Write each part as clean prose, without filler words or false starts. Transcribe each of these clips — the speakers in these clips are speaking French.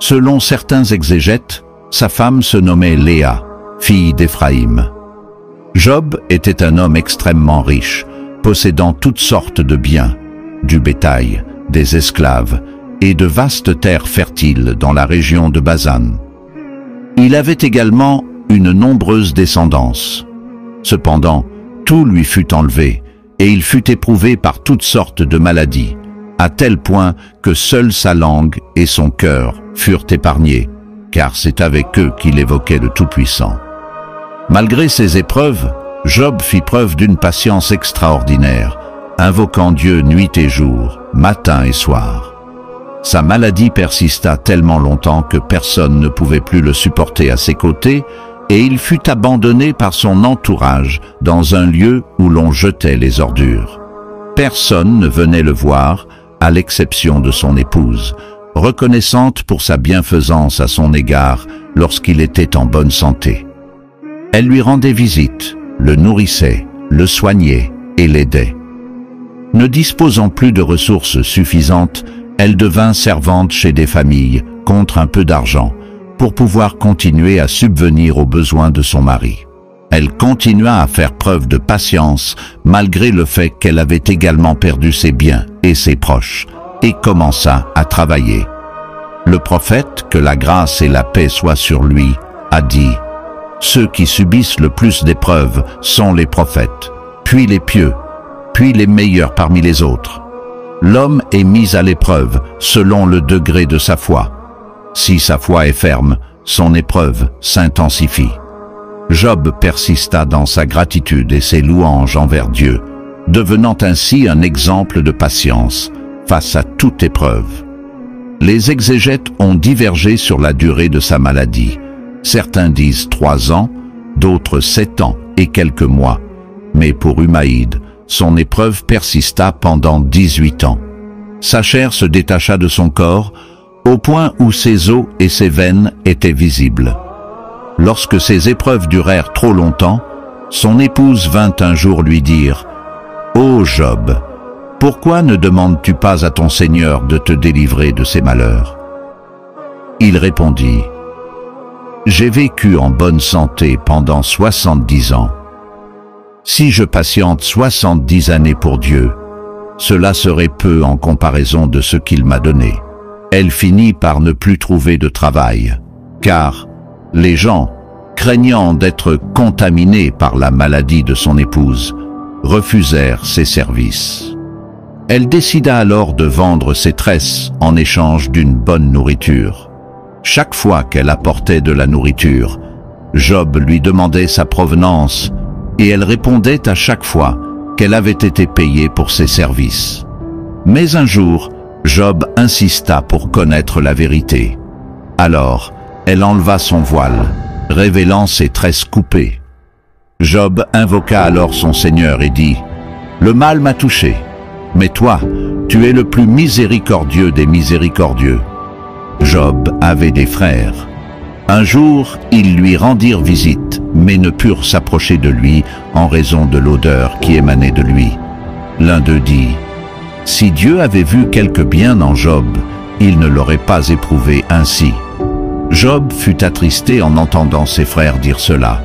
Selon certains exégètes, sa femme se nommait Léa, fille d'Éphraïm. Job était un homme extrêmement riche, possédant toutes sortes de biens, du bétail, des esclaves et de vastes terres fertiles dans la région de Basan. Il avait également une nombreuse descendance. Cependant, tout lui fut enlevé, et il fut éprouvé par toutes sortes de maladies, à tel point que seule sa langue et son cœur furent épargnés, car c'est avec eux qu'il évoquait le Tout-Puissant. Malgré ces épreuves, Job fit preuve d'une patience extraordinaire, invoquant Dieu nuit et jour, matin et soir. Sa maladie persista tellement longtemps que personne ne pouvait plus le supporter à ses côtés, et il fut abandonné par son entourage dans un lieu où l'on jetait les ordures. Personne ne venait le voir, à l'exception de son épouse, reconnaissante pour sa bienfaisance à son égard lorsqu'il était en bonne santé. Elle lui rendait visite, le nourrissait, le soignait et l'aidait. Ne disposant plus de ressources suffisantes, elle devint servante chez des familles contre un peu d'argent pour pouvoir continuer à subvenir aux besoins de son mari. Elle continua à faire preuve de patience malgré le fait qu'elle avait également perdu ses biens et ses proches et commença à travailler. Le prophète, que la grâce et la paix soient sur lui, a dit: ceux qui subissent le plus d'épreuves sont les prophètes, puis les pieux, puis les meilleurs parmi les autres. L'homme est mis à l'épreuve selon le degré de sa foi. Si sa foi est ferme, son épreuve s'intensifie. Job persista dans sa gratitude et ses louanges envers Dieu, devenant ainsi un exemple de patience face à toute épreuve. Les exégètes ont divergé sur la durée de sa maladie. Certains disent 3 ans, d'autres 7 ans et quelques mois. Mais pour Humaïd, son épreuve persista pendant 18 ans. Sa chair se détacha de son corps, au point où ses os et ses veines étaient visibles. Lorsque ces épreuves durèrent trop longtemps, son épouse vint un jour lui dire: « Ô Job, pourquoi ne demandes-tu pas à ton Seigneur de te délivrer de ces malheurs ?» Il répondit: « J'ai vécu en bonne santé pendant 70 ans. Si je patiente 70 années pour Dieu, cela serait peu en comparaison de ce qu'il m'a donné. » Elle finit par ne plus trouver de travail, car les gens, craignant d'être contaminés par la maladie de son épouse, refusèrent ses services. Elle décida alors de vendre ses tresses en échange d'une bonne nourriture. Chaque fois qu'elle apportait de la nourriture, Job lui demandait sa provenance et elle répondait à chaque fois qu'elle avait été payée pour ses services. Mais un jour, Job insista pour connaître la vérité. Alors, elle enleva son voile, révélant ses tresses coupées. Job invoqua alors son Seigneur et dit: « Le mal m'a touché, mais toi, tu es le plus miséricordieux des miséricordieux. » Job avait des frères. Un jour, ils lui rendirent visite, mais ne purent s'approcher de lui en raison de l'odeur qui émanait de lui. L'un d'eux dit: « Si Dieu avait vu quelque bien en Job, il ne l'aurait pas éprouvé ainsi. » Job fut attristé en entendant ses frères dire cela.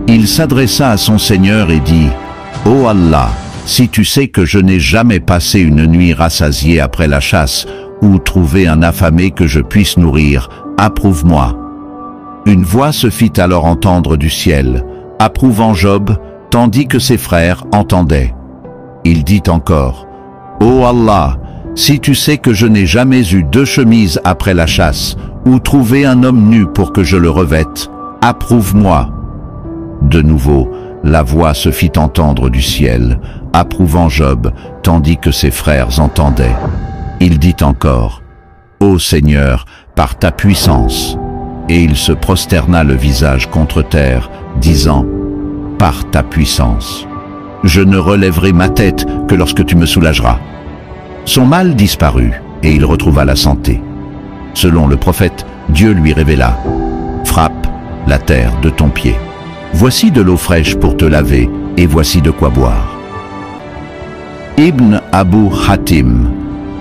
Il s'adressa à son Seigneur et dit: « Ô Allah, si tu sais que je n'ai jamais passé une nuit rassasiée après la chasse, ou trouvé un affamé que je puisse nourrir, approuve-moi. » Une voix se fit alors entendre du ciel, approuvant Job, tandis que ses frères entendaient. Il dit encore: « Ô Allah, si tu sais que je n'ai jamais eu 2 chemises après la chasse, ou trouvé un homme nu pour que je le revête, approuve-moi. » De nouveau, la voix se fit entendre du ciel, approuvant Job, tandis que ses frères entendaient. Il dit encore: « Ô Seigneur, par ta puissance. » Et il se prosterna le visage contre terre, disant: « Par ta puissance. Je ne relèverai ma tête que lorsque tu me soulageras. » Son mal disparut, et il retrouva la santé. Selon le prophète, Dieu lui révéla: « Frappe la terre de ton pied. Voici de l'eau fraîche pour te laver, et voici de quoi boire. » Ibn Abu Hatim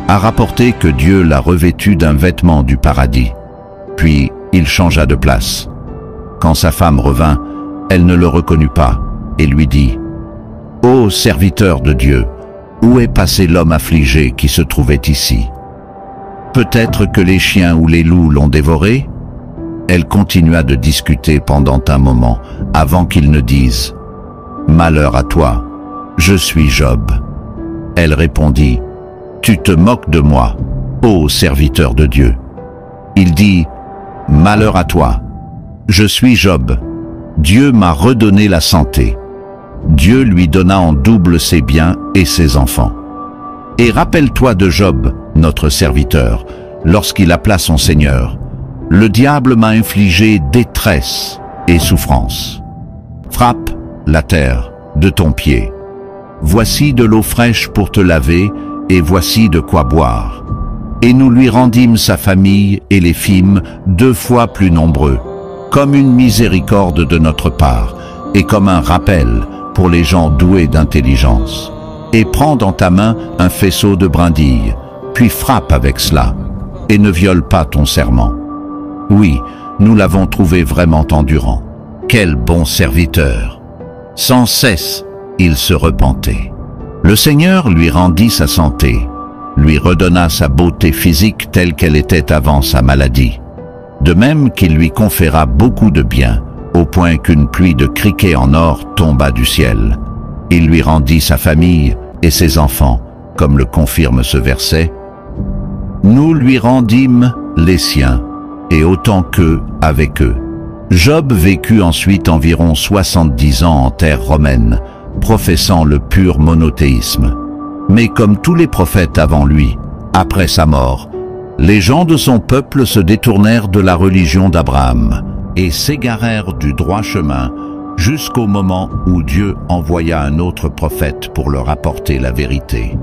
a rapporté que Dieu l'a revêtu d'un vêtement du paradis, Puis il changea de place. Quand sa femme revint, elle ne le reconnut pas et lui dit « Ô serviteur de Dieu, où est passé l'homme affligé qui se trouvait ici? Peut-être que les chiens ou les loups l'ont dévoré ?» Elle continua de discuter pendant un moment avant qu'il ne dise « Malheur à toi, je suis Job. » Elle répondit « Tu te moques de moi, ô serviteur de Dieu. » Il dit « Malheur à toi, je suis Job. Dieu m'a redonné la santé. » Dieu lui donna en double ses biens et ses enfants. Et rappelle-toi de Job, notre serviteur, lorsqu'il appela son Seigneur. Le diable m'a infligé détresse et souffrance. Frappe la terre de ton pied. Voici de l'eau fraîche pour te laver, et voici de quoi boire. Et nous lui rendîmes sa famille et les fîmes 2 fois plus nombreux, comme une miséricorde de notre part, et comme un rappel pour les gens doués d'intelligence. Et prends dans ta main un faisceau de brindilles, puis frappe avec cela, et ne viole pas ton serment. Oui, nous l'avons trouvé vraiment endurant. Quel bon serviteur! Sans cesse, il se repentait. Le Seigneur lui rendit sa santé, lui redonna sa beauté physique telle qu'elle était avant sa maladie. De même qu'il lui conféra beaucoup de biens, au point qu'une pluie de criquets en or tomba du ciel. Il lui rendit sa famille et ses enfants, comme le confirme ce verset. Nous lui rendîmes les siens, et autant qu'eux avec eux. Job vécut ensuite environ 70 ans en terre romaine, professant le pur monothéisme. Mais comme tous les prophètes avant lui, après sa mort, les gens de son peuple se détournèrent de la religion d'Abraham et s'égarèrent du droit chemin jusqu'au moment où Dieu envoya un autre prophète pour leur apporter la vérité.